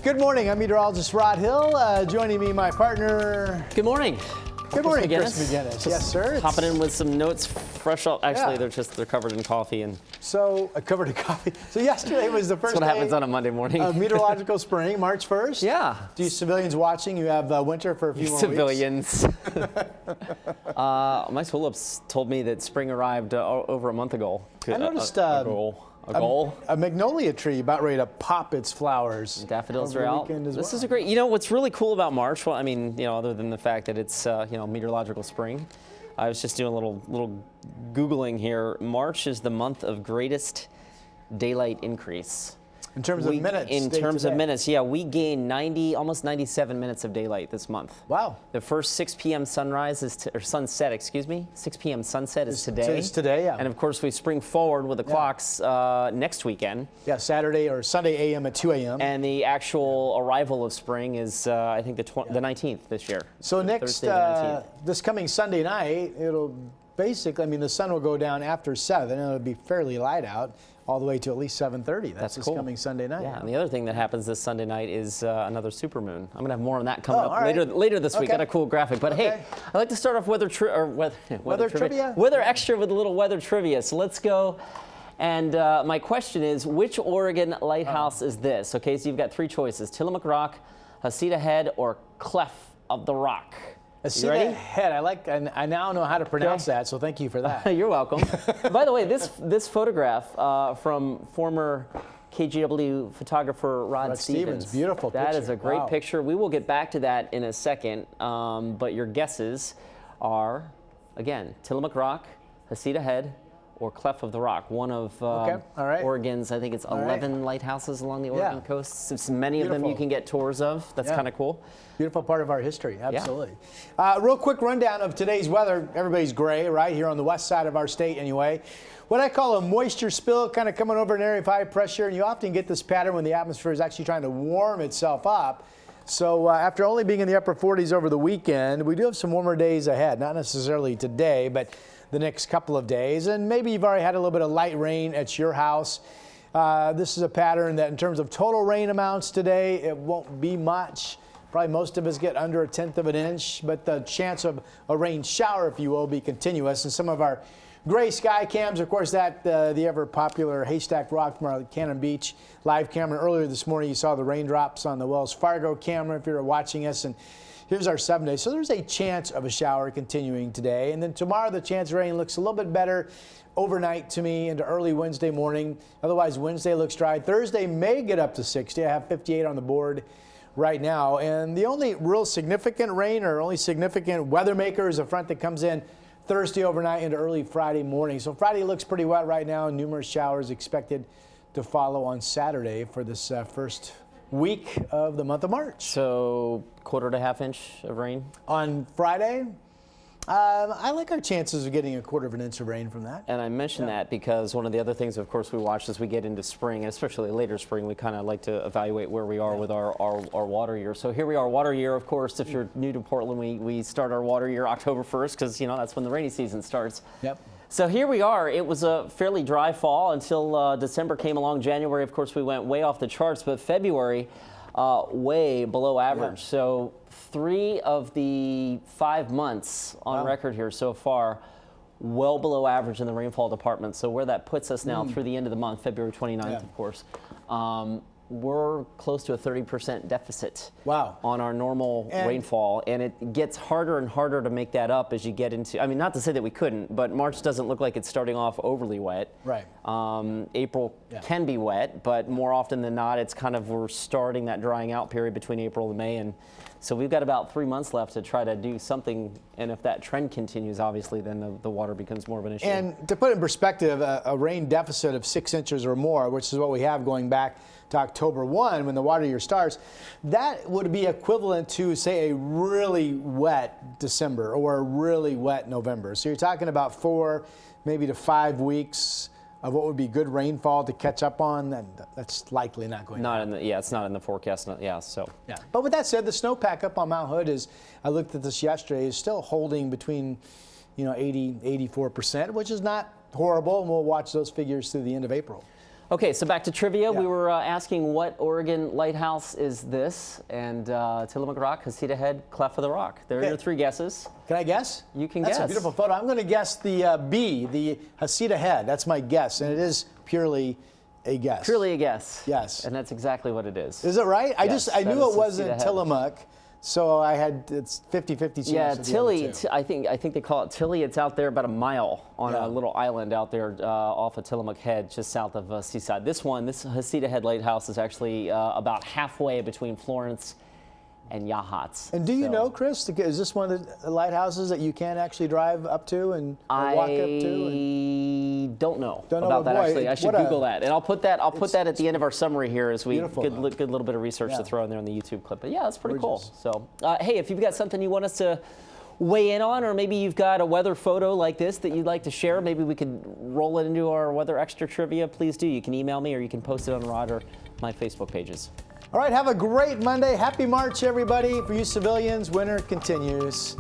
Good morning. I'm meteorologist Rod Hill. Joining me, my partner. Good morning. Good morning, Chris McGinnis. Yes, sir. Hopping in with some notes fresh off. Actually, they're covered in coffee and. So covered in coffee. So yesterday was the first That's what day happens on a Monday morning. Of Meteorological Spring, March 1st. Yeah. Do you civilians watching? You have winter for a few more civilians. My tulips told me that spring arrived over a month ago. I noticed a magnolia tree about ready to pop its flowers. Daffodils are out. This is a great. You know what's really cool about March? Well, I mean, other than the fact that it's meteorological spring. I was just doing a little Googling here. March is the month of greatest daylight increase. In terms of minutes? In terms of minutes, yeah. We gained almost 97 minutes of daylight this month. Wow. The first 6 p.m. sunrise or sunset, excuse me. 6 p.m. sunset is today. It's today, yeah. And of course, we spring forward with the clocks next weekend. Yeah, Saturday or Sunday a.m. at 2 a.m. And the actual arrival of spring is, I think, the 19th this year. So next, this coming Sunday night, it'll basically, I mean, the sun will go down after 7, and it'll be fairly light out. All the way to at least 7:30. That's cool. Coming Sunday night. Yeah, and the other thing that happens this Sunday night is another supermoon. I'm going to have more on that coming up later this week. Got a cool graphic. But hey, I'd like to start off weather trivia extra with a little weather trivia. So let's go. And my question is, which Oregon lighthouse is this? Okay, so you've got 3 choices: Tillamook Rock, Hasita Head, or Clef of the Rock. Hasita Head. I now know how to pronounce that, so thank you for that. You're welcome. By the way, this photograph from former KGW photographer Rod Stevens. Beautiful picture. That is a great picture. We will get back to that in a second, but your guesses are, again, Tillamook Rock, Hasita Head, or Clef of the Rock, one of Oregon's, I think it's 11 lighthouses along the Oregon coast. So many of them you can get tours of. That's kind of cool. Beautiful part of our history, absolutely. Real quick rundown of today's weather. Everybody's gray, right, here on the west side of our state anyway. What I call a moisture spill kind of coming over an area of high pressure, and you often get this pattern when the atmosphere is actually trying to warm itself up. So after only being in the upper 40s over the weekend, we do have some warmer days ahead, not necessarily today, but the next couple of days. And maybe you've already had a little bit of light rain at your house. This is a pattern that in terms of total rain amounts today, it won't be much. Probably most of us get under 1/10 of an inch, but the chance of a rain shower, if you will, be continuous. And some of our gray sky cams, of course, that the ever popular Haystack Rock from our Cannon Beach live camera. Earlier this morning, you saw the raindrops on the Wells Fargo camera if you're watching us. And here's our 7 days. So there's a chance of a shower continuing today. And then tomorrow, the chance of rain looks a little bit better overnight to me into early Wednesday morning. Otherwise, Wednesday looks dry. Thursday may get up to 60. I have 58 on the board right now. And the only real significant rain or only significant weather maker is a front that comes in Thursday overnight into early Friday morning. So Friday looks pretty wet right now. Numerous showers expected to follow on Saturday for this first week of the month of March. So 1/4 to 1/2 inch of rain on Friday. I like our chances of getting 1/4 of an inch of rain from that. And I mention that because one of the other things, of course, we watch as we get into spring, and especially later spring, we kind of like to evaluate where we are with our water year. So here we are, water year, of course. If you're new to Portland, we start our water year October 1st because, that's when the rainy season starts. Yep. So here we are. It was a fairly dry fall until December came along. January, of course, we went way off the charts, but February, way below average. Yeah. So 3 of the 5 months on record here so far, well below average in the rainfall department. So where that puts us now through the end of the month, February 29th, of course, we're close to a 30% deficit on our normal rainfall. And it gets harder and harder to make that up as you get into, I mean, not to say that we couldn't, but March doesn't look like it's starting off overly wet. Right. April can be wet, but more often than not, it's kind of, we're starting that drying out period between April and May. And so we've got about 3 months left to try to do something. And if that trend continues, obviously, then the water becomes more of an issue. And to put it in perspective, a rain deficit of 6 inches or more, which is what we have going back to October 1 when the water year starts, that would be equivalent to, say, a really wet December or a really wet November. So you're talking about 4 maybe to 5 weeks of what would be good rainfall to catch up on, and that's likely not going to happen. It's not in the forecast. But with that said, the snowpack up on Mount Hood is, I looked at this yesterday, is still holding between 80, 84%, which is not horrible, and we'll watch those figures through the end of April. Okay, so back to trivia. Yeah. We were asking what Oregon lighthouse is this? And Tillamook Rock, Hasita Head, Cleft of the Rock. There are your 3 guesses. Can I guess? You can That's guess. a beautiful photo. I'm going to guess the B, the Hasita Head. That's my guess, and it is purely a guess. Purely a guess. Yes. And that's exactly what it is. Is it right? Yes, I that knew is it wasn't Hasita Head. Tillamook, so it's 50-50 chance. Yeah, of the Tilly. other two. I think they call it Tilly. It's out there about a mile on a little island out there off of Tillamook Head, just south of Seaside. This Hasita Head Lighthouse, is actually about halfway between Florence and Yachats. And do you know, Chris, is this one of the lighthouses that you can actually drive up to and or walk up to? I don't know Don't know, about that, boy, actually. I should Google that. And I'll put that at the end of our summary here as we beautiful, good little bit of research to throw in there on the YouTube clip. But yeah, that's pretty Gorgeous. cool. So, hey, if you've got something you want us to weigh in on, or maybe you've got a weather photo like this that you'd like to share, maybe we could roll it into our Weather Extra trivia, please do. You can email me or you can post it on Rod or my Facebook pages. All right, have a great Monday. Happy March, everybody. For you civilians, winter continues.